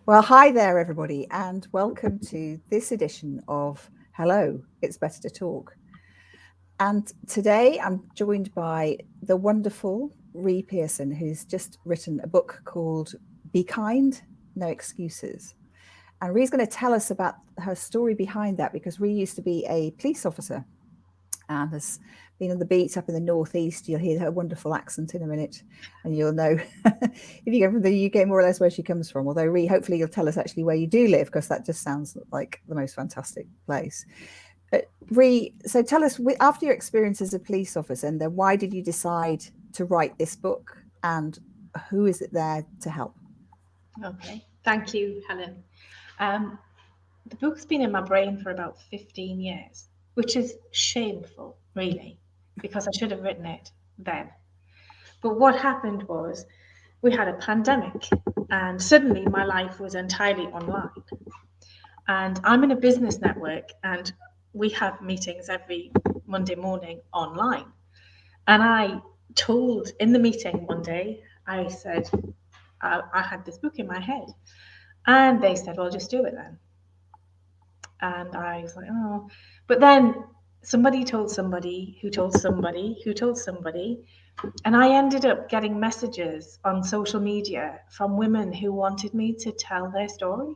Well, hi there, everybody, and welcome to this edition of Hello, It's Better to Talk. And today I'm joined by the wonderful Rie Pearson, who's just written a book called Be Kind, No Excuses. And Rie's going to tell us about her story behind that, because Rie used to be a police officer and has been on the beat up in the northeast. You'll hear her wonderful accent in a minute, and you'll know if you go from the UK more or less where she comes from. Although, Rie, hopefully you'll tell us actually where you do live, because that just sounds like the most fantastic place. But Rie, so tell us, after your experience as a police officer, and then why did you decide to write this book, and who is it there to help? Okay, thank you, Helen. The book's been in my brain for about 15 years, which is shameful, really, because I should have written it then. But what happened was we had a pandemic, and suddenly my life was entirely online. And I'm in a business network, and we have meetings every Monday morning online. And I told in the meeting one day, I said, I had this book in my head. And they said, well, just do it then. And I was like, oh. But then somebody told somebody who told somebody who told somebody. And I ended up getting messages on social media from women who wanted me to tell their story.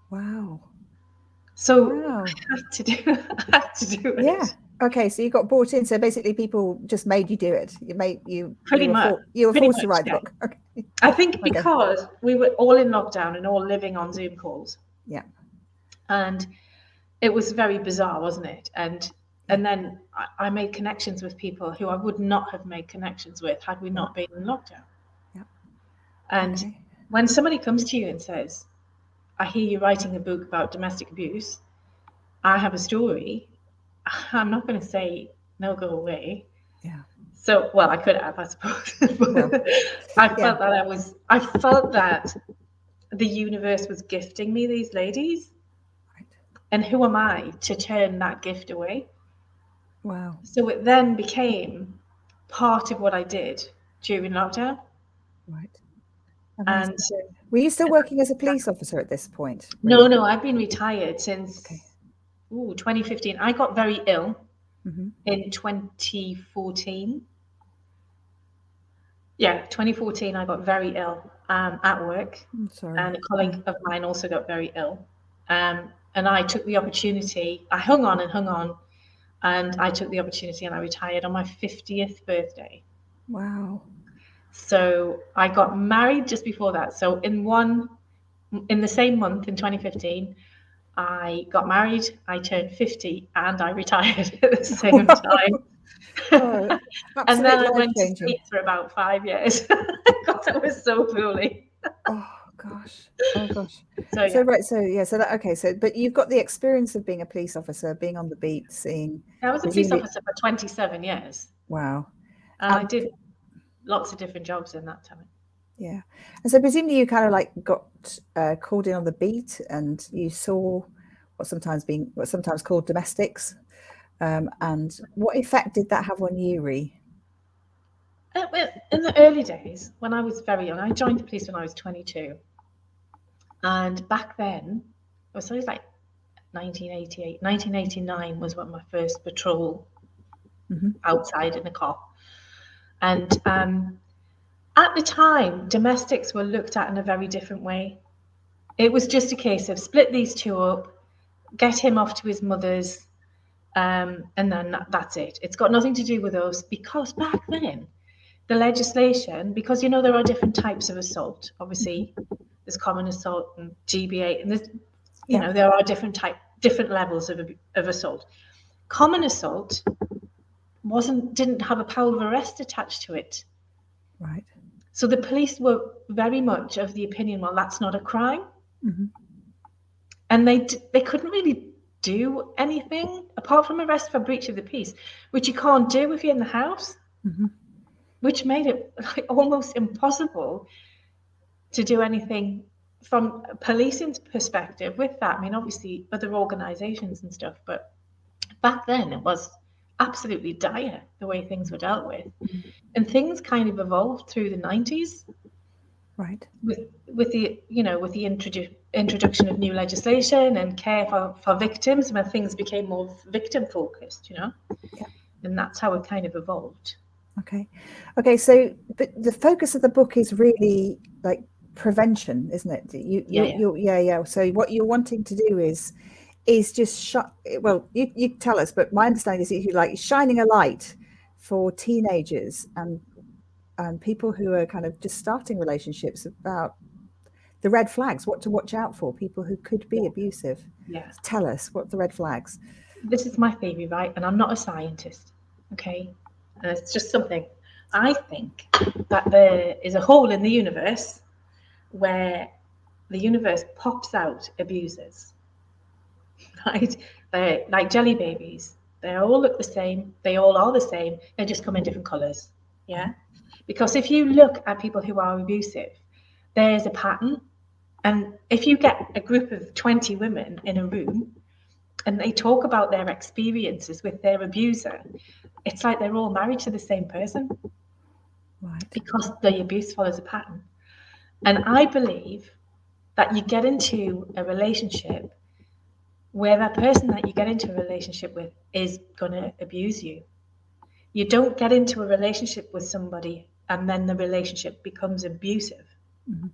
Wow. So Wow. I had to do it. Yeah. Okay, so you got brought in. So basically, people just made you do it. You Pretty much. you were Pretty forced much, to write the yeah. book. Okay. I think Okay. because we were all in lockdown and all living on Zoom calls. Yeah. And it was very bizarre, wasn't it? And then I made connections with people who I would not have made connections with had we not been in lockdown. Yeah. And Okay. when somebody comes to you and says, I hear you writing a book about domestic abuse, I have a story, I'm not going to say, no, go away. Yeah. So, well, I could have, I suppose. Well. I Yeah. felt that the universe was gifting me these ladies. Right. And who am I to turn that gift away? Wow. So it then became part of what I did during lockdown. Right. And Amazing. So, were you still working as a police officer at this point, Rie? no, I've been retired Okay. since 2015. I got very ill Mm-hmm. in 2014. Yeah, 2014, I got very ill at work. I'm sorry. And a colleague of mine also got very ill. And I took the opportunity, I hung on, and I took the opportunity and I retired on my 50th birthday. Wow. So I got married just before that. So in the same month in 2015, I got married, I turned 50, and I retired at the same time. Oh, And then absolute I life went to changing. sleep for about 5 years. God, that was so foolish. Oh gosh. Oh gosh. So So yeah, right. So yeah. So that okay. So but you've got the experience of being a police officer, being on the beat, seeing I was a police presumably. officer for 27 years, Wow. and I And did lots of different jobs in that time. yeah. And so presumably you kind of like got called in on the beat, and you saw what's sometimes called domestics. And what effect did that have on you, Rie? Well, in the early days, when I was very young, I joined the police when I was 22. And back then, it was like 1988, 1989 was when my first patrol Mm-hmm. outside in a car. And at the time, domestics were looked at in a very different way. It was just a case of split these two up, get him off to his mother's, and then that's it. It's got nothing to do with us, because back then, the legislation, because there are different types of assault. Obviously, there's common assault and GBA, and Yeah. there are different levels of assault. Common assault didn't have a power of arrest attached to it. Right. So the police were very much of the opinion, well, that's not a crime. Mm-hmm. And they couldn't really do anything apart from arrest for breach of the peace, which you can't do if you're in the house, Mm-hmm. which made it like almost impossible to do anything from a policing's perspective with that. I mean, obviously other organizations and stuff, but back then it was absolutely dire the way things were dealt with. Mm-hmm. And things kind of evolved through the 90s. Right. with the with the introduction of new legislation and care for victims, when things became more victim focused, Yeah. and that's how it kind of evolved. Okay. Okay. So, but the focus of the book is really like prevention, isn't it? Yeah. Yeah. So what you're wanting to do is just well, you tell us, but my understanding is that you like shining a light for teenagers and people who are kind of just starting relationships about the red flags, what to watch out for, people who could be Yeah. abusive. Yeah. Tell us what the red flags. This is my theory, right? And I'm not a scientist, okay? And it's just something I think that there is a hole in the universe where the universe pops out abusers, right? They're like jelly babies. They all look the same. They all are the same. They just come in different colors. Yeah. Because if you look at people who are abusive, there's a pattern. And if you get a group of 20 women in a room and they talk about their experiences with their abuser, it's like they're all married to the same person Right. because the abuse follows a pattern. And I believe that you get into a relationship where that person that you get into a relationship with is going to abuse you. You don't get into a relationship with somebody and then the relationship becomes abusive. Mm-hmm.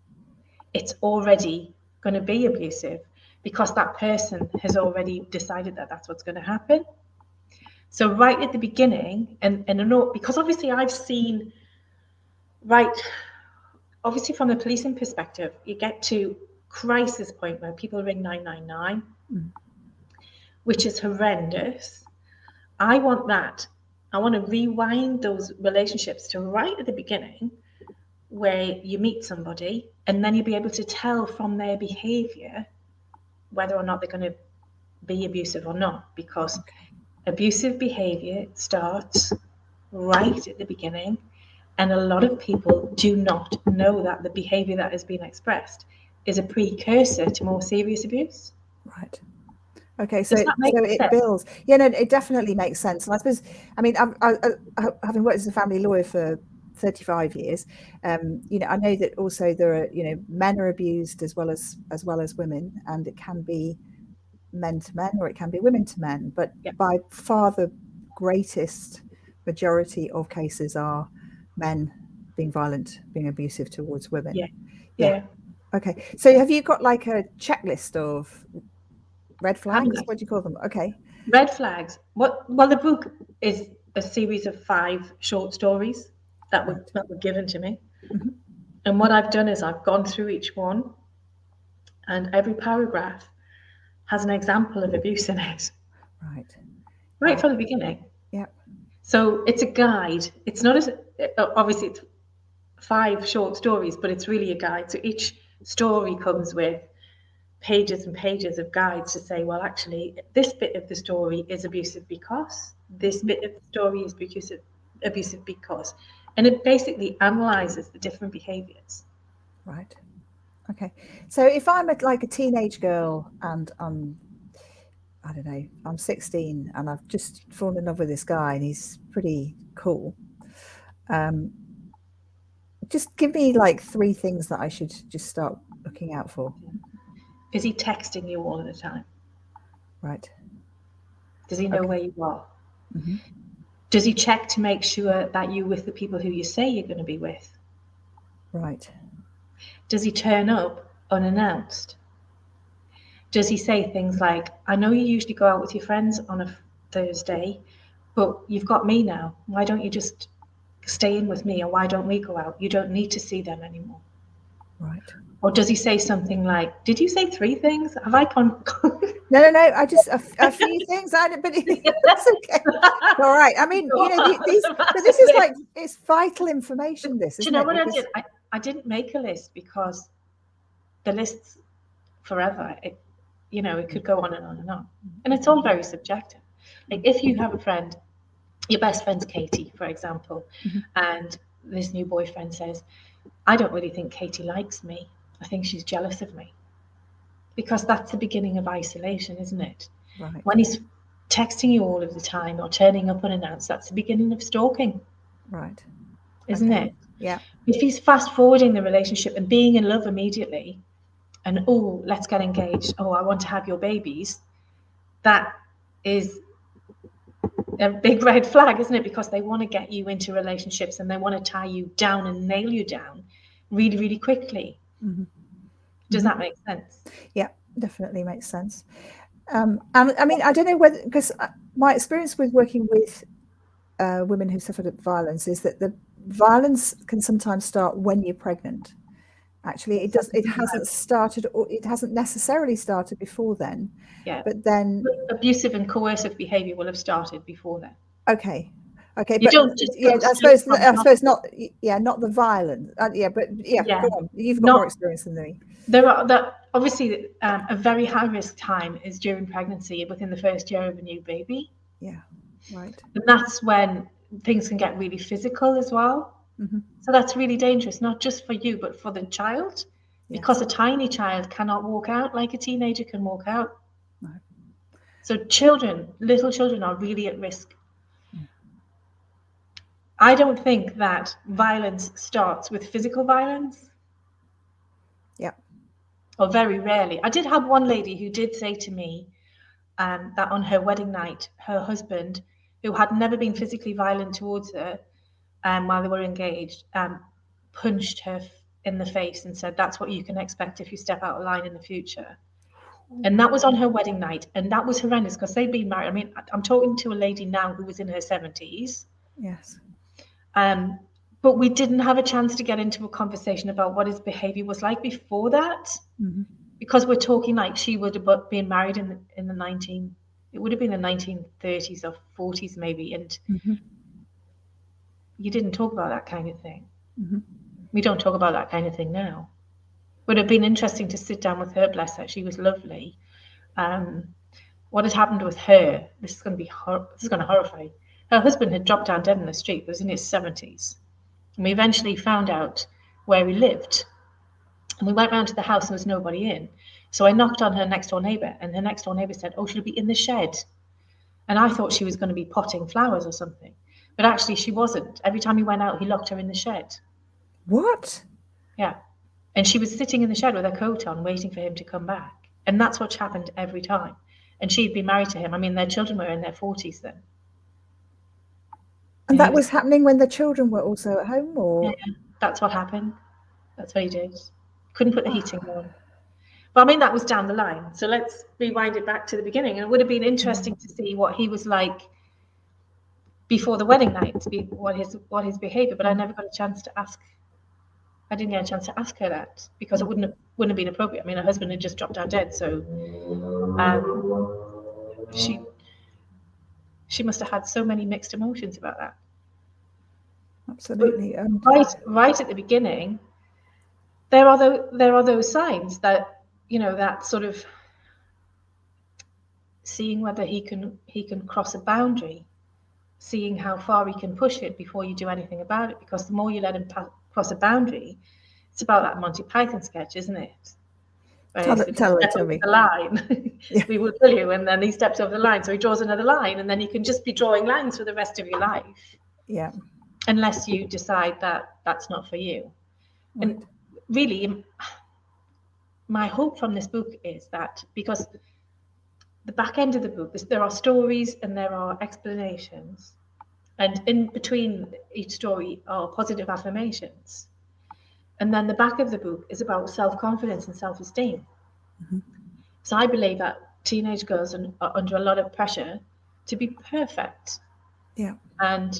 It's already going to be abusive because that person has already decided that that's what's going to happen. So right at the beginning, and I know because obviously I've seen, right, obviously from the policing perspective, you get to crisis point where people ring 999, Mm-hmm. which is horrendous. I want that. I want to rewind those relationships to right at the beginning where you meet somebody and then you'll be able to tell from their behavior whether or not they're going to be abusive or not, because Okay. abusive behavior starts right at the beginning, and a lot of people do not know that the behavior that has been expressed is a precursor to more serious abuse. Right. Okay, Does that make so it sense? builds. Yeah, no, it definitely makes sense. And I suppose, I mean, having worked as a family lawyer for 35 years, I know that also there are, men are abused as well as women, and it can be men to men or it can be women to men. But Yeah, by far the greatest majority of cases are men being violent, being abusive towards women. yeah, Yeah. yeah. Okay. So have you got like a checklist of red Haven't flags? I? What do you call them? Okay. Red flags. What? Well, the book is a series of 5 short stories Right. that were given to me, Hmm. and what I've done is I've gone through each one, and every paragraph has an example of abuse in it, Right. right Right. from the beginning. Yeah. So it's a guide. It's not as obviously it's 5 short stories, but it's really a guide. So each story comes with pages and pages of guides to say, well, actually, this bit of the story is abusive because this bit of the story is abusive because, and it basically analyzes the different behaviors. Right. Okay. So if I'm like a teenage girl and I don't know, I'm 16 and I've just fallen in love with this guy and he's pretty cool. Um, just give me like 3 things that I should just start looking out for. Is he texting you all the time? Right. Does he know Okay. where you are? Hmm. Does he check to make sure that you're with the people who you say you're going to be with? Right. Does he turn up unannounced? Does he say things like, I know you usually go out with your friends on a Thursday, but you've got me now. Why don't you just stay in with me, or why don't we go out? You don't need to see them anymore. Right. Or does he say something like, did you say 3 things? Have I No. I just a few things. But that's okay. All right. I mean, but this is like it's vital information. This, Do you isn't know it? what I Because did? I didn't make a list because the list's forever. It could go on and on and on. And it's all very subjective. Like if you have a friend, your best friend's Katie, for example, Mhm. and this new boyfriend says, I don't really think Katie likes me. I think she's jealous of me. Because that's the beginning of isolation, isn't it? Right. When he's texting you all of the time or turning up unannounced, that's the beginning of stalking, Right. isn't Okay. it? Yeah. If he's fast forwarding the relationship and being in love immediately, and oh, let's get engaged. Oh, I want to have your babies. That is a big red flag, isn't it? Because they want to get you into relationships and they want to tie you down and nail you down really, really quickly. Mm-hmm. Does that make sense? Yeah, definitely makes sense. And I mean, I don't know whether, because my experience with working with women who suffered violence is that the violence can sometimes start when you're pregnant. Actually, it hasn't started, or it hasn't necessarily started before then. Yeah. But then abusive and coercive behavior will have started before then. Okay, You but don't just yeah, I suppose not. Yeah, not the violence. Yeah, but yeah, go on. You've got more experience than me. There are that obviously a very high risk time is during pregnancy, within the first year of a new baby. Yeah, right. And that's when things can get really physical as well. Mm-hmm. So that's really dangerous, not just for you, but for the child, because a tiny child cannot walk out like a teenager can walk out. No. So little children are really at risk. I don't think that violence starts with physical violence. Yeah. Or very rarely. I did have one lady who did say to me that on her wedding night, her husband, who had never been physically violent towards her while they were engaged, punched her in the face and said, "That's what you can expect if you step out of line in the future." And that was on her wedding night. And that was horrendous because they'd been married. I mean, I'm talking to a lady now who was in her 70s. Yes. But we didn't have a chance to get into a conversation about what his behavior was like before that. Mm-hmm. Because we're talking like she would have been married in the it would have been the 1930s or 40s maybe. And you didn't talk about that kind of thing. Mm-hmm. We don't talk about that kind of thing now. Would have been interesting to sit down with her, bless her. She was lovely. What had happened with her, this is going to horrify. Her husband had dropped down dead in the street, was in his 70s. And we eventually found out where he lived. And we went round to the house and there was nobody in. So I knocked on her next door neighbour, and her next door neighbour said, "Oh, she'll be in the shed." And I thought she was going to be potting flowers or something. But actually she wasn't. Every time he went out, he locked her in the shed. What? Yeah. And she was sitting in the shed with her coat on, waiting for him to come back. And that's what happened every time. And she'd been married to him. I mean, their children were in their 40s then. And that was happening when the children were also at home, or? Yeah, that's what happened. That's what he did. Couldn't put the heating on. But I mean, that was down the line. So let's rewind it back to the beginning. And it would have been interesting to see what he was like before the wedding night, to be what his behaviour. But I never got a chance to ask. I didn't get a chance to ask her that because it wouldn't have been appropriate. I mean, her husband had just dropped down dead, so she must have had so many mixed emotions about that. Absolutely. Right at the beginning, there are those signs that, you know, that sort of seeing whether he can cross a boundary, seeing how far he can push it before you do anything about it. Because the more you let him cross a boundary, it's about that Monty Python sketch, isn't it? Tell me. The line, we will kill you, and then he steps over the line, so he draws another line, and then you can just be drawing lines for the rest of your life. Yeah. Unless you decide that that's not for you. Right. And really, my hope from this book is that, because the back end of the book, there are stories and there are explanations, and in between each story are positive affirmations. And then the back of the book is about self-confidence and self-esteem. Mm-hmm. So I believe that teenage girls are under a lot of pressure to be perfect. Yeah. And,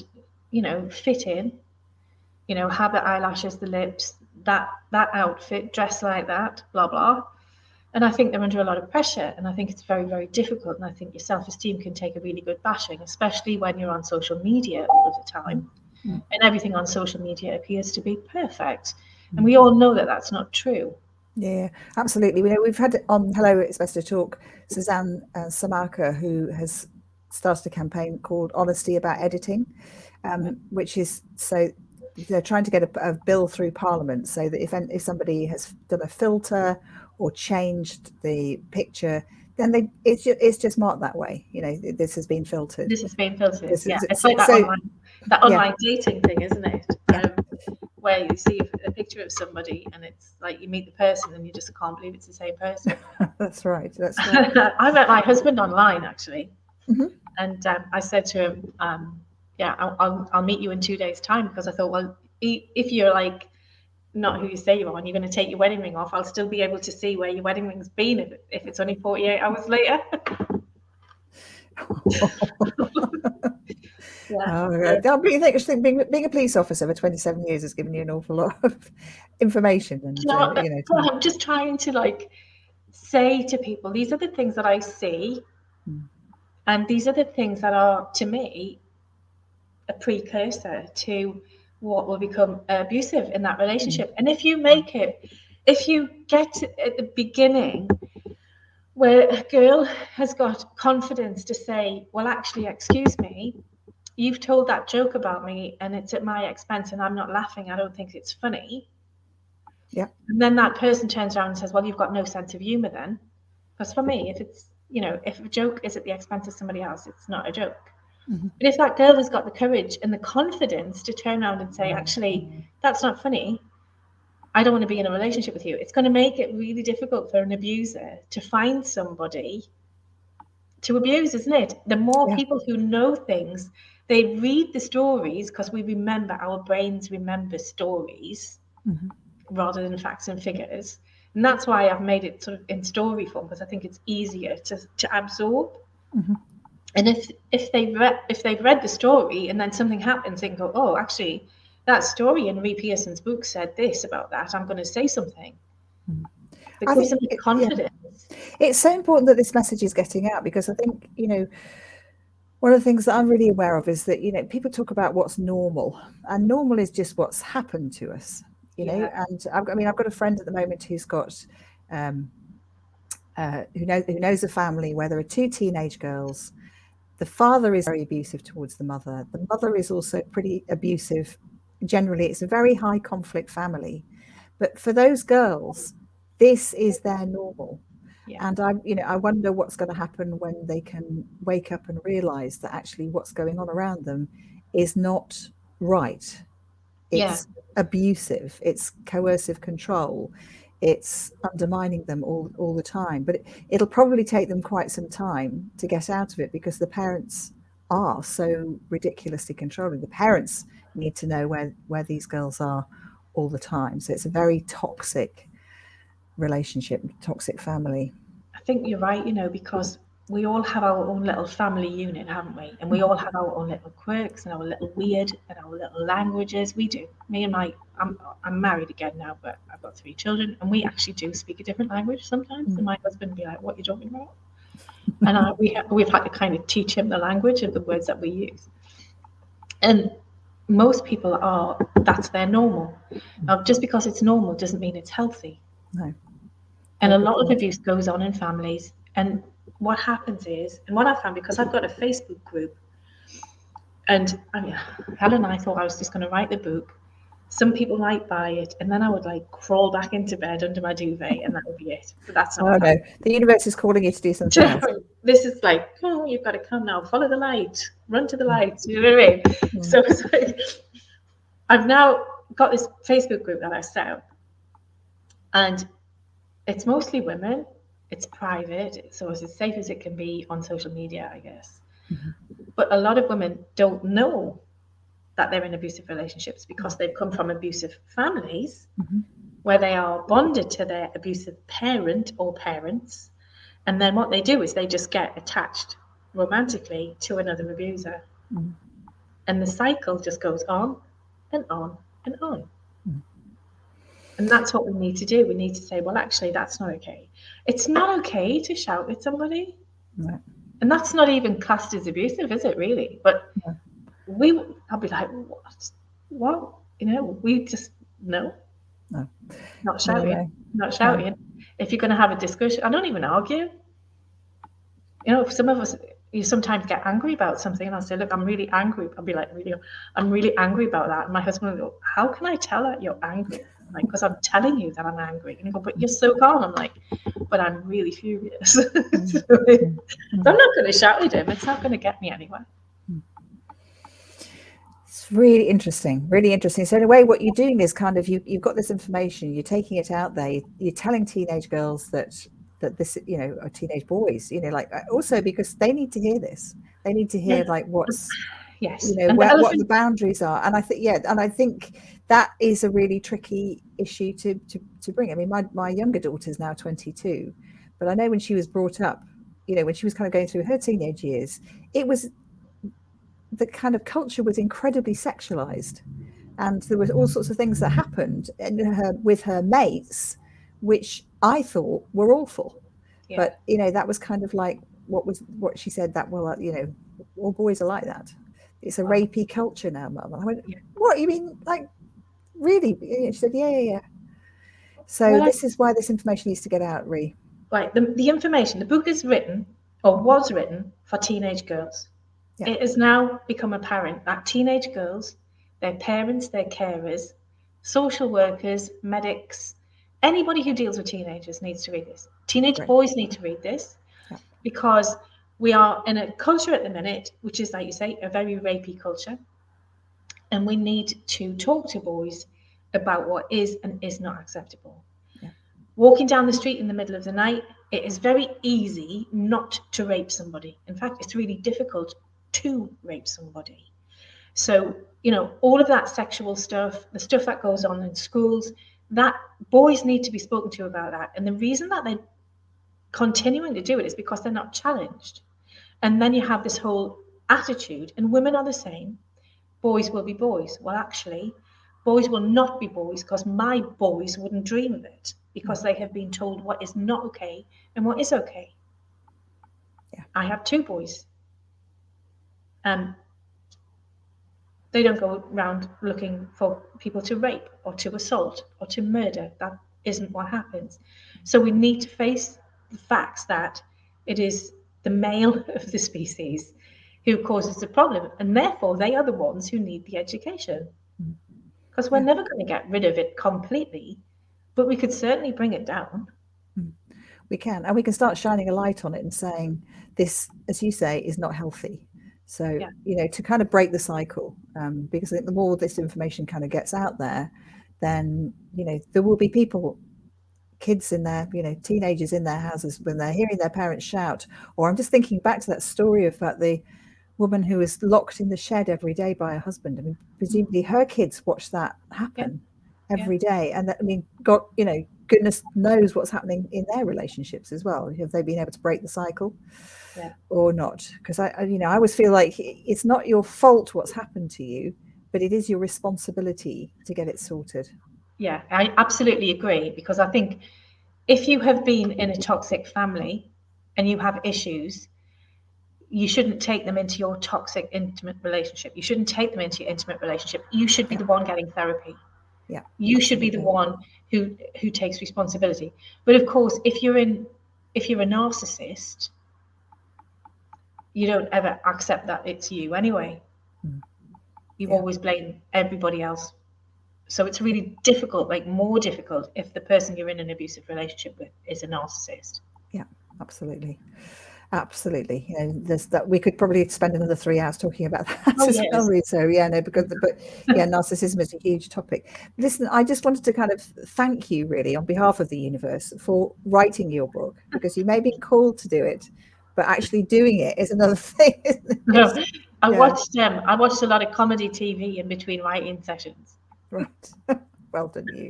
you know, fit in, you know, have the eyelashes, the lips, that outfit, dress like that, blah, blah. And I think they're under a lot of pressure. And I think it's very, very difficult. And I think your self-esteem can take a really good bashing, especially when you're on social media all of the time. Mm-hmm. And everything on social media appears to be perfect. And we all know that that's not true. Yeah, absolutely. We've had on Hello, It's Best to Talk, Suzanne Samaka, who has started a campaign called Honesty About Editing, which is, so they're trying to get a bill through Parliament so that if somebody has done a filter or changed the picture, then it's just marked that way. You know, this has been filtered. This has been filtered. It's like that online dating thing, isn't it? Yeah. where you see a picture of somebody and it's like you meet the person and you just can't believe it's the same person. That's right. That's right. I met my husband online actually, Mm-hmm. and I said to him, "Yeah, I'll meet you in 2 days' time," because I thought, well, if you're like not who you say you are and you're going to take your wedding ring off, I'll still be able to see where your wedding ring's been if it's only 48 hours later. Yeah. But you think being a police officer for 27 years has given you an awful lot of information, and I'm just trying to like say to people, these are the things that I see, and these are the things that are to me a precursor to what will become abusive in that relationship. And if you get at the beginning where a girl has got confidence to say, well, actually, excuse me, you've told that joke about me and it's at my expense and I'm not laughing, I don't think it's funny. Yeah. And then that person turns around and says, well, you've got no sense of humor then. Because for me, if it's, if a joke is at the expense of somebody else, it's not a joke. Mm-hmm. But if that girl has got the courage and the confidence to turn around and say, actually, that's not funny, I don't want to be in a relationship with you, it's going to make it really difficult for an abuser to find somebody to abuse, isn't it? The more people who know things, they read the stories, because our brains remember stories rather than facts and figures. And that's why I've made it sort of in story form, because I think it's easier to absorb. Mm-hmm. And if they've read the story and then something happens, they can go, oh, actually, that story in Rie Pearson's book said this about that, I'm going to say something. I think confidence. It's so important that this message is getting out, because I think, one of the things that I'm really aware of is that, people talk about what's normal, and normal is just what's happened to us, and I've got a friend at the moment who's got, who knows a family where there are 2 teenage girls. The father is very abusive towards the mother. The mother is also pretty abusive. Generally, it's a very high conflict family. But for those girls, this is their normal. Yeah. And I wonder what's going to happen when they can wake up and realize that actually what's going on around them is not right. It's abusive. It's coercive control. It's undermining them all the time. But it'll probably take them quite some time to get out of it, because the parents are so ridiculously controlling. The parents need to know where these girls are all the time. So it's a very toxic relationship, toxic family. I think you're right, because we all have our own little family unit, haven't we? And we all have our own little quirks and our little weird and our little languages. We do. Me and I'm married again now, but I've got 3 children, and we actually do speak a different language sometimes. And my husband would be like, "What are you talking about?" And we've had to kind of teach him the language of the words that we use. And most people that's their normal. Now, just because it's normal doesn't mean it's healthy. No. And a lot of abuse goes on in families. And what happens is, and what I found, because I've got a Facebook group, and Helen and I thought I was just going to write the book. Some people might buy it, and then I would like crawl back into bed under my duvet, and that would be it. But that's not. Oh no, the universe is calling you to do something else. This is like, oh, you've got to come now, follow the light, run to the light. You know what I mean? So it's like, I've now got this Facebook group that I set up, and it's mostly women. It's private, so it's as safe as it can be on social media, I guess. But a lot of women don't know that they're in abusive relationships, because they've come from abusive families where they are bonded to their abusive parent or parents. And then what they do is they just get attached romantically to another abuser. And the cycle just goes on and on and on. And that's what we need to do. We need to say, well, actually, that's not okay. It's not okay to shout at somebody. No. And that's not even classed as abusive, is it really? But I'll be like, what? We just, no. Not shouting. Not shouting. No. If you're going to have a discussion, I don't even argue. Some of us, you sometimes get angry about something, and I'll say, look, I'm really angry. I'll be like, I'm really angry about that. And my husband will go, how can I tell that you're angry? Like, because I'm telling you that I'm angry. And you go, but you're so calm. I'm like, but I'm really furious. So I'm not going to shout at him. It's not going to get me anywhere. It's really interesting, really interesting. So in a way, what you're doing is kind of you've got this information, you're taking it out there, you're telling teenage girls that this, you know, or teenage boys, you know, like also because they need to hear this. They need to Yeah. hear like what's, you Yes. know, And the what the elephant, boundaries are. And I think, yeah, and I think that is a really tricky issue to bring. I mean, my younger daughter's now 22, but I know when she was brought up, you know, when she was kind of going through her teenage years, it was the kind of culture was incredibly sexualized, and there was all sorts of things that happened in her with her mates which I thought were awful. yeah. But you know, that was kind of like what she said, that, well, you know, all boys are like that. It's a Wow. rapey culture now, Mum. And I went, Yeah. what, you mean, like, really? She said, yeah. So Well, this is why this information needs to get out, Rie. right. The information, the book is written or was written for teenage girls. Yeah, It has now become apparent that teenage girls, their parents, their carers, social workers, medics, anybody who deals with teenagers needs to read this. Teenage great. boys need to read this Yeah, because we are in a culture at the minute, which is, like you say, a very rapey culture. And we need to talk to boys about what is and is not acceptable. yeah, Walking down the street in the middle of the night, it is very easy not to rape somebody. In fact, it's really difficult to rape somebody. So, all of that sexual stuff, the stuff that goes on in schools, that boys need to be spoken to about that. And the reason that they're continuing to do it is because they're not challenged. And then you have this whole attitude, and women are the same. Boys will be boys. Well, actually, boys will not be boys because my boys wouldn't dream of it mm, because they have been told what is not okay and what is okay. yeah, I have two boys. And they don't go around looking for people to rape or to assault or to murder. That isn't what happens. So we need to face the facts that it is the male of the species who causes the problem, and therefore they are the ones who need the education. mm, Because we're yeah. never going to get rid of it completely, but we could certainly bring it down. Mm. We can, and we can start shining a light on it and saying this, as you say, is not healthy. So, Yeah, you know, to kind of break the cycle, because I think the more this information kind of gets out there, then, you know, there will be people, kids in their, you know, teenagers in their houses when they're hearing their parents shout. Or I'm just thinking back to that story about the woman who was locked in the shed every day by her husband. I mean, presumably her kids watch that yeah, happen yeah, every day, and that, I mean, God, you know, goodness knows what's happening in their relationships as well. Have they been able to break the cycle yeah. or not? Because you know, I always feel like it's not your fault what's happened to you, but it is your responsibility to get it sorted. Yeah, I absolutely agree because I think if you have been in a toxic family and you have issues, you shouldn't take them into your toxic intimate relationship. You shouldn't take them into your intimate relationship. You should be Yeah, the one getting therapy. yeah, You should be the absolutely. one who takes responsibility. But of course, if you're a narcissist, you don't ever accept that it's you anyway. Mm, You yeah, always blame everybody else. So it's really difficult, like more difficult, if the person you're in an abusive relationship with is a narcissist. yeah, absolutely. Absolutely. You know, there's that we could probably spend another 3 hours talking about that Oh as well. yes. So yeah, no, because but yeah, narcissism is a huge topic. Listen, I just wanted to kind of thank you really on behalf of the universe for writing your book, because you may be called to do it, but actually doing it is another thing, isn't it? No, I Yeah, watched um I watched a lot of comedy TV in between writing sessions. right. Well done you.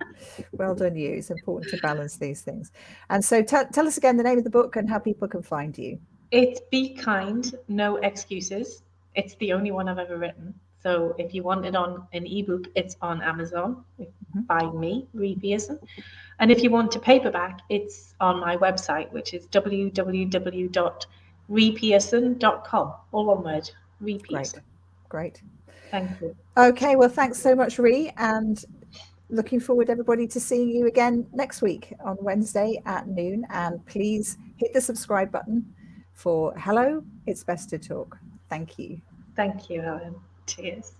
Well done you. It's important to balance these things. And so tell us again the name of the book and how people can find you. It's Be Kind, No Excuses. It's the only one I've ever written. So if you want it on an ebook, it's on Amazon Mhm. by me, Rie Pearson. And if you want a paperback, it's on my website, which is www.riepearson.com. All one word, Rie Great. Pearson. Great. Thank you. Okay, well, thanks so much, Rie, and looking forward, everybody, to seeing you again next week on Wednesday at noon. And please hit the subscribe button for Hello, It's Best to Talk. Thank you. Thank you, Helen. Cheers.